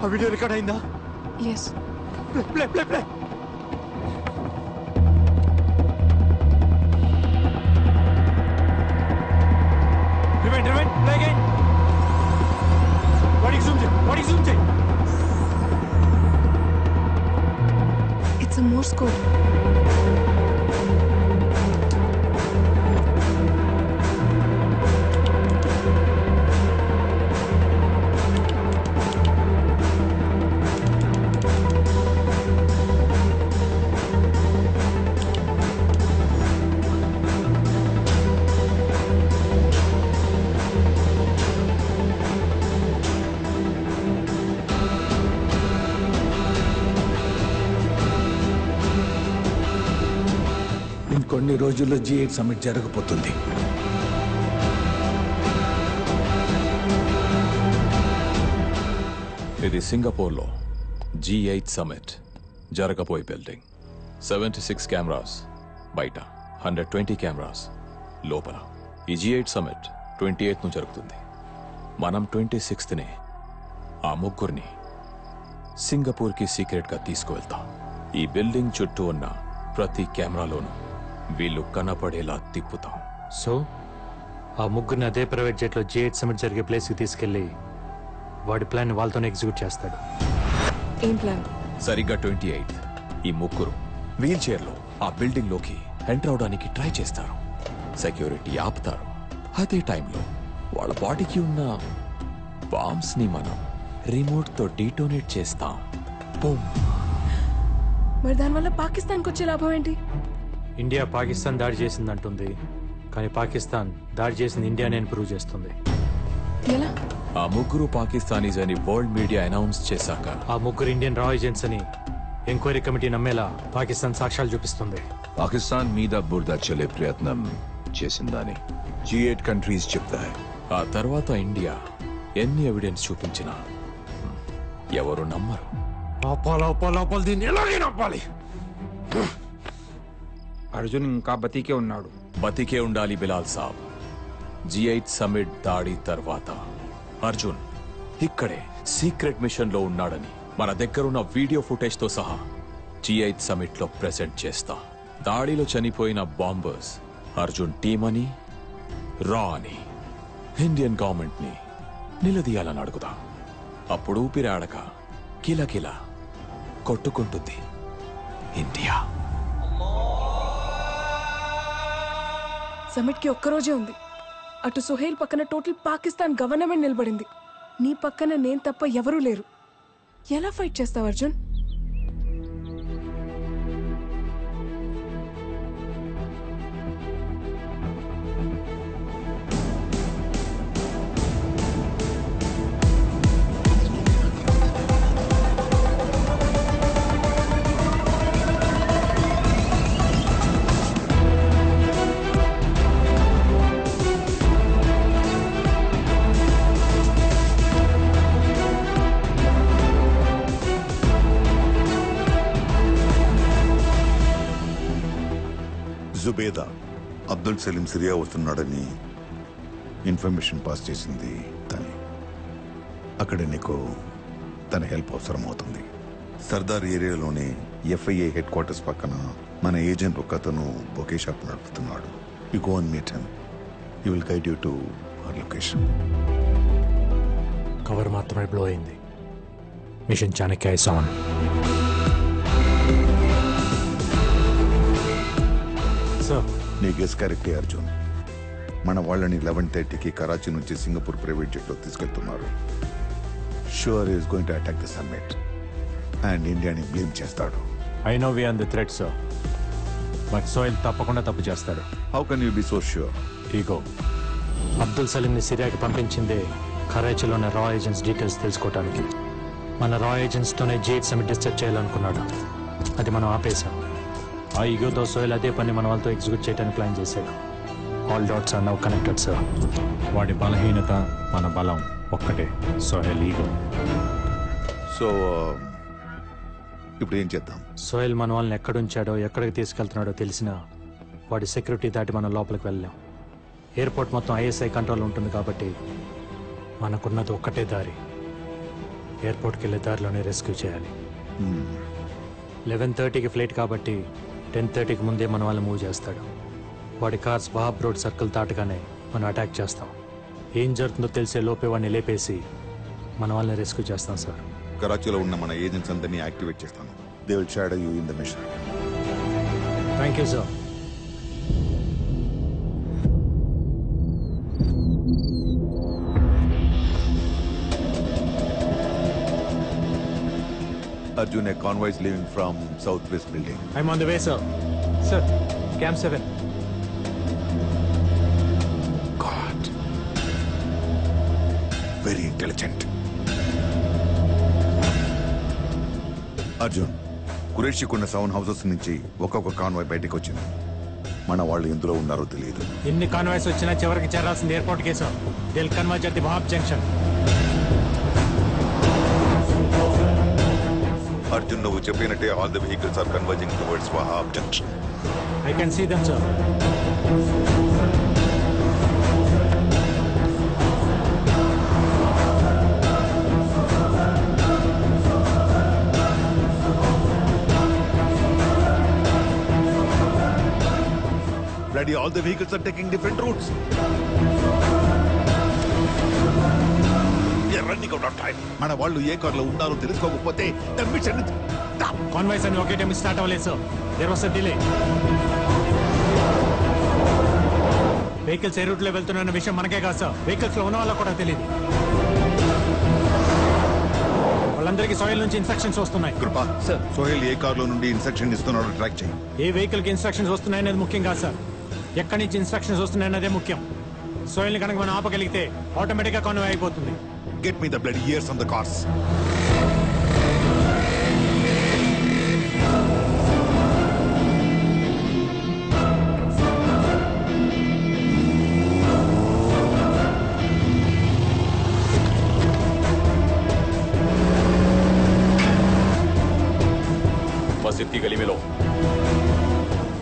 ఆ video record అయిందా? Yes. Play play play. Rewind rewind play again. బాడీకి zoom చేయి, బాడీకి జూమ్ చేయి. It's a Morse code. ఇంకొన్ని రోజుల్లో G8 సమ్మిట్ జరగబోతుంది. ఇది సింగపూర్లో G8 సమ్మిట్ జరగబోయే బిల్డింగ్. 76 కెమెరాస్ బయట, 120 కెమెరాస్ లోపల. ఈ G8 సమ్మిట్ 28ను జరుగుతుంది. మనం 26నే ఆ ముగ్గురిని సింగపూర్కి సీక్రెట్గా తీసుకువెళ్తాం. ఈ బిల్డింగ్ చుట్టూ ఉన్న ప్రతి కెమెరాలోనూ వీళ్ళు కనపడేలా తిప్పుతాం. సో ఆ ముగ్గురిని అదే ప్రైవేట్ జెట్లో G8 సమిట్ జరిగే ప్లేస్కి తీసుకెళ్లి వాడి ప్లాన్ వాళ్ళతోనే ఎగ్జిక్యూట్ చేస్తాడు. ఏం ప్లాన్? సరిగ్గా 28 ఈ ముగ్గురు వీల్ చైర్లో ఆ బిల్డింగ్ లోకి ఎంటర్ అవడానికి ట్రై చేస్తారు. సెక్యూరిటీ ఆపుతారు. అదే టైంలో వాళ్ళ బాడీకి ఉన్న బాంబ్స్ ని మనం రిమోట్ తో డీటోనేట్ చేస్తాం. మరి దానివల్ల పాకిస్తాన్కి వచ్చే లాభం ఏంటి? ఇండియా పాకిస్తాన్ దాడి చేసిందంటుంది, కానీ పాకిస్తాన్ దాడి చేసింది ఇండియానే ప్రూవ్ చేస్తుంది. ఎలా? ఆ ముగ్గురు పాకిస్తానీస్ అని వరల్డ్ మీడియా అనౌన్స్ చేశాక ఆ ముగ్గురు ఇండియన్ రా ఏజెంట్స్ అని ఎంక్వైరీ కమిటీ నమ్మేలా పాకిస్తాన్ సాక్ష్యాలు చూపిస్తుంది. పాకిస్తాన్ మీద బురద చల్లే ప్రయత్నం చేసిందని G8 కంట్రీస్ చెప్తాయి. ఆ తర్వాత ఇండియా ఎన్ని ఎవిడెన్స్ చూపించినా ఎవరు నమ్మరు. దీన్ని ఎలాగైనా ఆపాలి. అర్జున్ ఇంకా బతికే ఉన్నాడు. బతికే ఉండాలి బిలాల్ సాబ్. G8 సమ్మిట్ దాడి తర్వాత అర్జున్ ఇక్కడే సీక్రెట్ మిషన్ లో ఉన్నాడని మన దగ్గరున్న వీడియో ఫుటేజ్ తో సహా G8 సమ్మిట్ లో ప్రెజెంట్ చేస్తా. దాడిలో చనిపోయిన బాంబర్స్ అర్జున్ టీమ్ అని, రా అని ఇండియన్ గవర్నమెంట్ ని నిలదీయాలని అడుగుదా. అప్పుడు ఊపిరాడక కిలకిలా కొట్టుకుంటుంది ఇండియా. సమిట్ కి ఒక్కరోజే ఉంది. అటు సుహేల్ పక్కన టోటల్ పాకిస్తాన్ గవర్నమెంట్ నిలబడింది. నీ పక్కన నేను తప్ప ఎవరూ లేరు. ఎలా ఫైట్ చేస్తావు అర్జున్? జుబేదా అబ్దుల్ సలీం సిరియా వస్తున్నాడని ఇన్ఫర్మేషన్ పాస్ చేసింది తనే. అక్కడ నీకు తన హెల్ప్ అవసరం అవుతుంది. సర్దార్ ఏరియాలోనే FIA హెడ్ క్వార్టర్స్ పక్కన మన ఏజెంట్ ఒక అతను బొకే షాప్ నడుపుతున్నాడు. You go and meet him. He will guide you to our location. Cover మాత్రమే బ్లో అయింది. Mission Chanakya is on. నీ గెస్ కరెక్టే అర్జున్. మన వాళ్ళని 11:30కి కరాచీ నుంచి సింగపూర్ ప్రైవేట్ జెట్లో తీసుకెళ్తున్నారు. Sure is going to attack the summit and ఇండియాని బ్లేమ్ చేస్తాడు. I know we are the threat sir, but Sohel తప్పకుండా తప్పు చేస్తాడు. How can you be so sure? Ego. Abdul సలీంని సిరియాకి పంపించిందే కరాచీలోని రా ఏజెంట్స్ డీటెయిల్స్ తెలుసుకోవడానికి. మన రా ఏజెంట్స్తోనే G8 సమిట్ డిస్టర్బ్ చేయాలనుకున్నాడు. అది మనం ఆపేశాం. ఆ ఈగోతో సోహెల్ అదే పని మన వాళ్ళతో ఎగ్జిక్యూట్ చేయడానికి ప్లాన్ చేశాడు. All dots are now connected sir. వాడి బలహీనత మన బలం ఒక్కటే, సోహెల్ ఈగో. సో ఇప్పుడు ఏం చేద్దాం? సోహెల్ మన వాళ్ళని ఎక్కడుంచాడో ఎక్కడికి తీసుకెళ్తున్నాడో తెలిసినా వాడి సెక్యూరిటీ దాటి మనం లోపలికి వెళ్ళాం. ఎయిర్పోర్ట్ మొత్తం ISI కంట్రోల్ ఉంటుంది కాబట్టి మనకున్నది ఒక్కటే దారి, ఎయిర్పోర్ట్కి వెళ్ళే దారిలోనే రెస్క్యూ చేయాలి. 11:30కి ఫ్లైట్ కాబట్టి 10:30కి ముందే మన వాళ్ళని మూవ్ చేస్తాడు. వాడి కార్స్ వాహబ్ రోడ్ సర్కిల్ దాటగానే మనం అటాక్ చేస్తాం. ఏం జరుగుతుందో తెలిసే లోపే వాడిని లేపేసి మన వాళ్ళని రెస్క్యూ చేస్తాం సార్. కరాచీలో ఉన్న మన ఏజెంట్స్ అందరినీ యాక్టివేట్ చేస్తాను. They will shadow you in the mission. Thank you sir. Arjun, a convoy is leaving from Southwest building. I'm on the way sir. Sir camp 7. God. Very intelligent. Arjun, కురేషికున్న 7 houses నుంచి ఒక్కొక్క convoy బయటకు వచ్చింది. మన వాళ్ళు ఎందులో ఉన్నారో తెలియదు. ఎన్ని కాన్వాయ్స్ వచ్చినా చివరికి చేరాల్సింది ఎయిర్పోర్ట్ కేసు. They'll converge at the Wahab junction. Arjun, నువ్వు చెప్పినట్టే all the vehicles are converging towards Wahab junction. I can see them sir. Bloody, all the vehicles are taking different routes. We are running out of time. మన వాళ్ళు ఏ కార్లో ఉన్నారో తెలుసుకోకపోతే the mission is stop. Convoys అని ఒకే time start అవ్వలేదు sir. There was a delay. Vehicles ఏ రూట్లో వెళ్తున్న విషయం మనకే కాదు సార్, వెహికల్స్ లో ఉన్న వాళ్ళకు కూడా తెలియదు. వాళ్ళందరికీ సోహెల్ నుంచి ఇన్స్ట్రక్షన్స్ వస్తున్నాయి. కృపా సార్, సోహెల్ ఏ కార్లో నుండి ఇన్స్ట్రక్షన్ ఇస్తున్నాడో ట్రాక్ చేయి. ఏ వెహికల్ కి ఇన్స్ట్రక్షన్స్ వస్తున్నాయనేది ముఖ్యం కాదు సార్, ఎక్కడి నుంచి ఇన్స్ట్రక్షన్స్ వస్తున్నాయన్నదే ముఖ్యం. సోహెల్ ని కనుక మనం ఆపగలిగితే ఆటోమేటిక్ గా కాన్వాయ్ అయిపోతుంది. Get me the bloody ears on the cars. मस्जिद की गली में लो.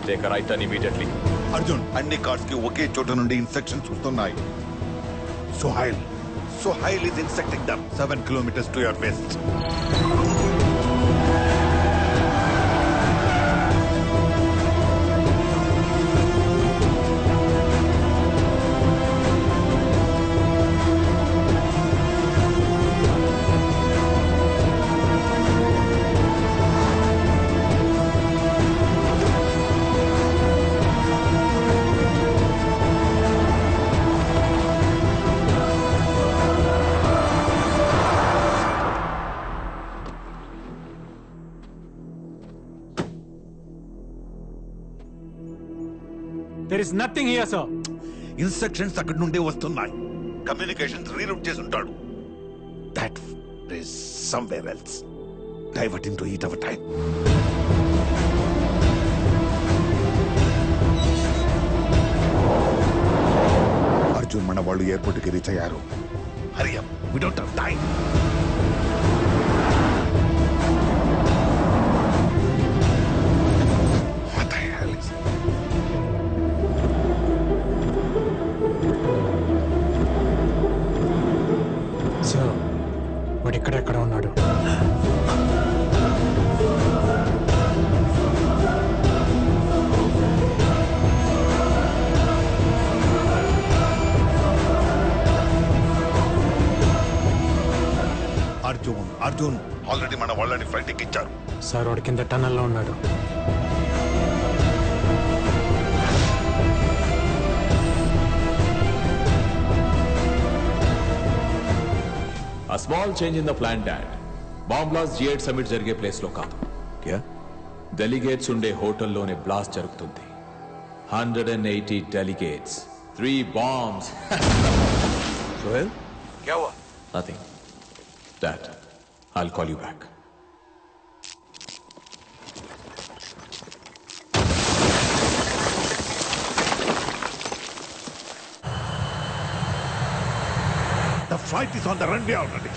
Take a right turn immediately. Arjun, అన్ని కార్స్ కి ఒకే చోట నుండి ఇన్స్ట్రక్షన్స్ వస్తున్నాయి. Sohail is instructing them 7 kilometers to your west. There is nothing here, sir. Instructions అక్కడి నుండే వస్తున్నాయి. కమ్యూనికేషన్స్ రీరూట్ చేసి ఉంటాడు. That is somewhere else. Diverting to eat our time. Arjun, మన వాళ్ళు ఎయిర్పోర్ట్ కి రీచ్ అయ్యారు. Hurry up, we don't have time. Sir, వాడు ఎక్కడెక్కడ ఉన్నాడు? అర్జున్ ఆల్రెడీ మన వాళ్ళని ఫ్లైట్ ఎక్కించారు. సార్, వాడు కింద టన్నల్లో ఉన్నాడు. A small change in the plan, Dad. Bomb blast G8 summit జరిగే ప్లేస్ లో కాదు. क्या? డెలిగేట్స్ ఉండే హోటల్లోనే బ్లాస్ట్ జరుగుతుంది. 180 delegates, 3 bombs. सोहेल, क्या हुआ? Nothing. Dad, I'll call you back. The flight is on the runway already.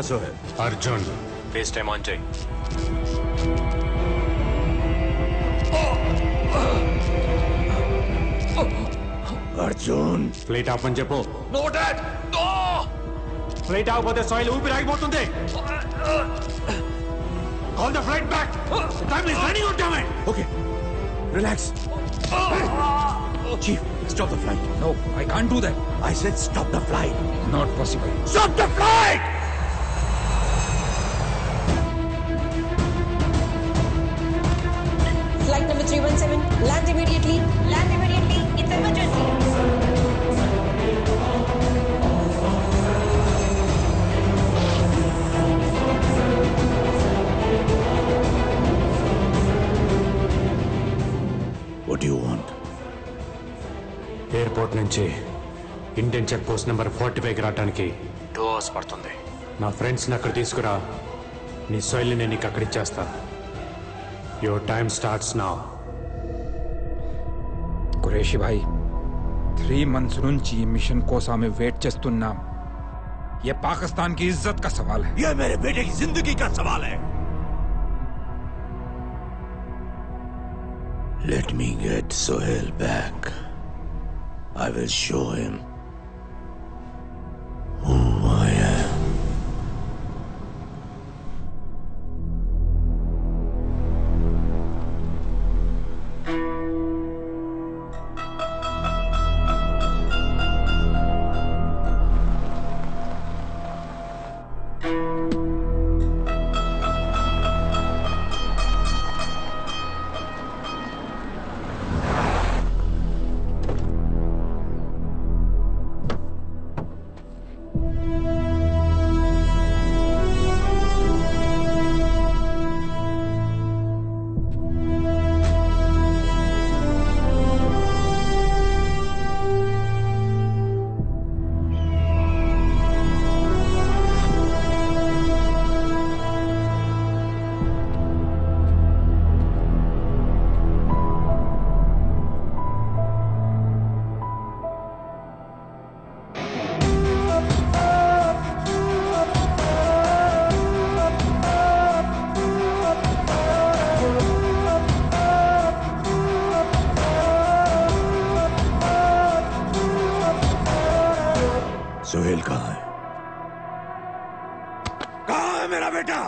Sohail. Arjun face time on చేయి. Arjun flight ఆపని చెప్పు. ఫ్లైట్ ఆగిపోతే సాయిల్ ఊపిరి ఆగిపోతుంది. Call the flight back. Time is running out damn. Okay relax. Chief stop the flight. No, I can't do that. I said stop the flight. Not possible. Stop the flight. Flight number 317, land immediately. Land immediately. It's emergency. What do you want? Airport నుంచి Indian check post number 45కి రావడానికి 2 hours పడుతుంది. నా ఫ్రెండ్స్ని అక్కడ తీసుకురా. నీ సొయిల్ని నేను నీకు అక్కడ ఇచ్చేస్తా. Your time starts now. Qureshi Bhai 3 months నుంచి ఈ మిషన్ కోసం మేము వెయిట్ చేస్తున్నాం. ये पाकिस्तान की इज्जत का सवाल है. ये मेरे बेटे की जिंदगी का सवाल है. Let me get Sohail back. I will show him who I am. Sohail कहाँ है? कहाँ है मेरा बेटा?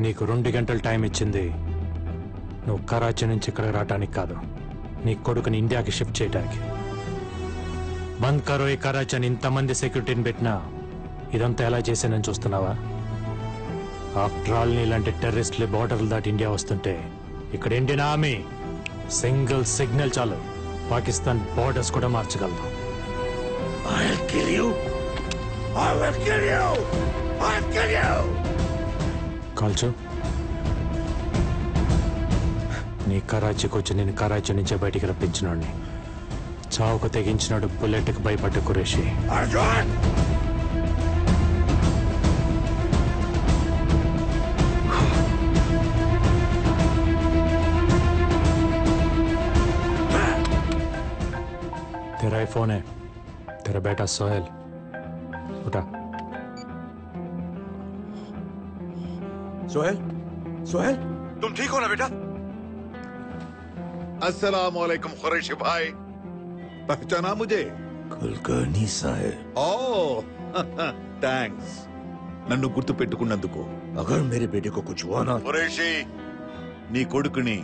నీకు 2 గంటలు టైం ఇచ్చింది నువ్వు కరాచీ నుంచి ఇక్కడ రావడానికి కాదు, నీ కొడుకుని ఇండియాకి షిఫ్ట్ చేయడానికి. బంద్ కరో ఈ కరాచీ అని ఇంతమంది సెక్యూరిటీని పెట్టినా ఇదంతా ఎలా చేశానని చూస్తున్నావా? ఆఫ్టర్ ఆల్ నీలాంటి టెర్రరిస్టులు బార్డర్లు దాటి ఇండియా వస్తుంటే ఇక్కడ ఇండియన్ ఆర్మీ సింగిల్ సిగ్నల్ చాలు పాకిస్తాన్ బార్డర్స్ కూడా మార్చగలదు. కాల్చు. నీ కరాచీకి వచ్చి నేను కరాచీ నుంచే బయటికి రప్పించినోడిని. చావుకు తెగించినాడు బుల్లెట్కి భయపడ్డ కురేషి. बेटा सोहेल उठा। सोहेल, सोहेल, तुम ठीक हो ना बेटा? अस्सलाम वालेकुम खुरैशी भाई, पहचाना मुझे? कुलकर्णी साहब। ఓ థ్యాంక్స్ నన్ను గుర్తు పెట్టుకున్నందుకు. अगर मेरे बेटे को कुछ हुआ ना ఖురేషీ, నీ కొడుకుని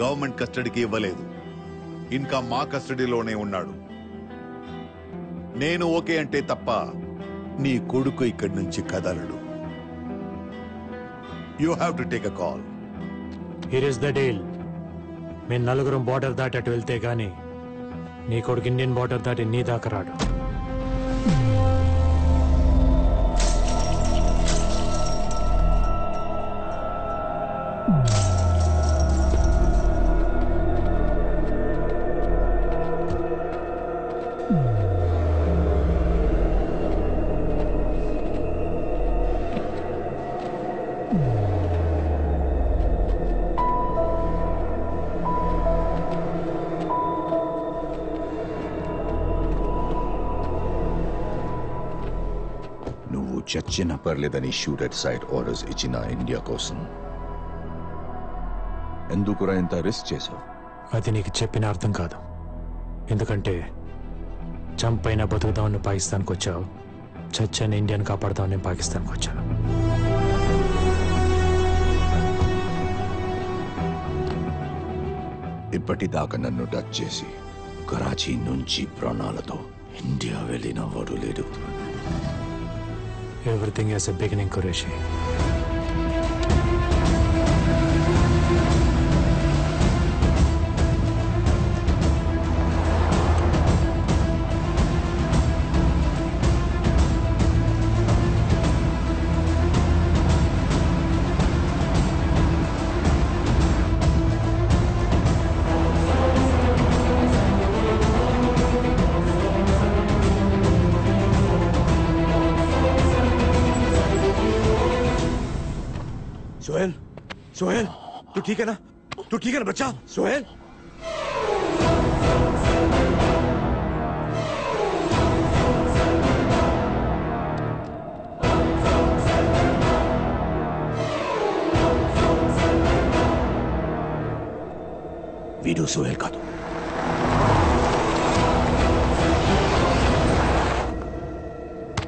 గవర్నమెంట్ కస్టడీకి ఇవ్వలేదు, ఇంకా మా కస్టడీలోనే ఉన్నాడు. నేను ఓకే అంటే తప్ప నీ కొడుకు ఇక్కడి నుంచి కదలడు. You have to take a call. Here is the deal. మేము నలుగురం బార్డర్ దాటి అటు వెళ్తే గానీ నీ కొడుకు ఇండియన్ బార్డర్ దాటి నీ దాకా రాడు. నువ్వు చచ్చిన పర్లేదని షూట్ అట్ సైట్ ఆర్డర్స్ ఇచ్చిన ఇండియా కోసం ఎందుకురా ఇంత రిస్క్ చేసావు? అది నీకు చెప్పిన అర్థం కాదు. ఎందుకంటే చంపైనా బతుకుదామని పాకిస్తాన్కి వచ్చావు, చచ్చని ఇండియాని కాపాడుదామని పాకిస్తాన్కి వచ్చాను. ఇప్పటిదాకా నన్ను టచ్ చేసి కరాచీ నుంచి ప్రాణాలతో ఇండియా వెళ్ళిన వాడు లేడు. Everything has a beginning, Qureshi. Sohail, Sohail, तू ठीक है ना? तू ठीक है ना बच्चा? सोहेल, वीडियो सोहेल का तो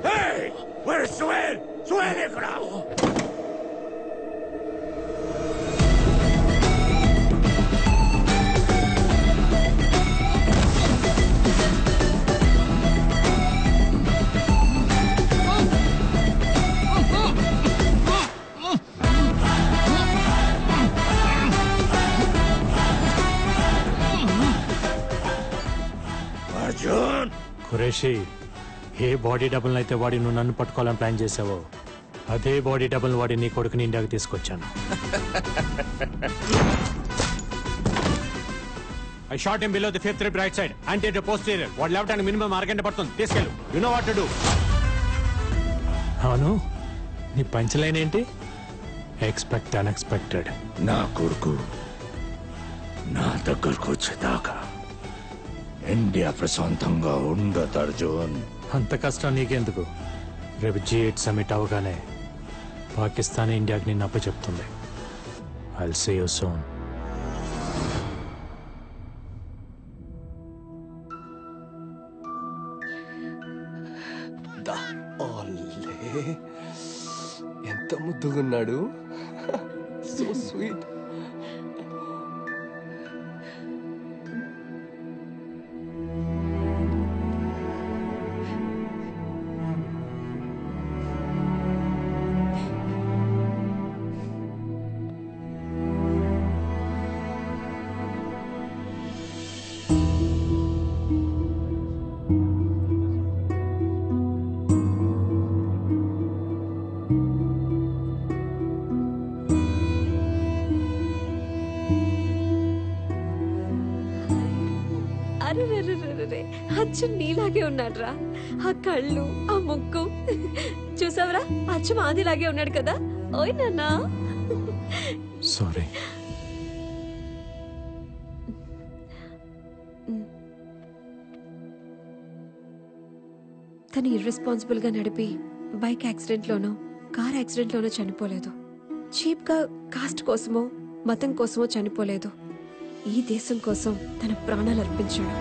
Hey, where is Sohail? Sohail ఇక్కడ. ఖురేషీ, ఏ బాడీ డబుల్ అయితే వాడి నువ్వు నన్ను పట్టుకోవాలని ప్లాన్ చేసావో అదే బాడీ డబుల్ వాడి నీ కొడుకుని ఇండియాకి తీసుకొచ్చాను. I shot him below the fifth rib right side anti posterior. వాడు లేవడానికి మినిమం అరగంట పడుతుంది. తీసుకెళ్ళు. You know what to do. అవును, నీ పంచ్ లైన్ ఏంటి? Expect unexpected. నా కొడుకు నా దగ్గరకు వచ్చేదాకా ఇండియా ప్రశాంతంగా ఉండదు అర్జున్. అంత కష్టం నీకెందుకు? రేపు G8 సమిట్ అవగానే పాకిస్తాన్ ఇండియాకి నిన్ను అప్పచెప్తుంది. I'll see you soon. ఎంత ముద్దుగున్నాడు. So sweet. అరే అచ్చు నీలాగే ఉన్నాడ్రా. ఆ కళ్ళు, ఆ ముక్కు చూసావరా? అచ్చు మాదిలాగే ఉన్నాడు కదా. ఓయ్ నాన్నా. సారీ. తను ఇర్రెస్పాన్సిబుల్ గా నడిపి బైక్ యాక్సిడెంట్ లోనో కార్ యాక్సిడెంట్ లోనో చనిపోలేదు. చీప్ గా కాస్ట్ కోసమో మతం కోసమో చనిపోలేదు. ఈ దేశం కోసం తన ప్రాణాలు అర్పించాడు.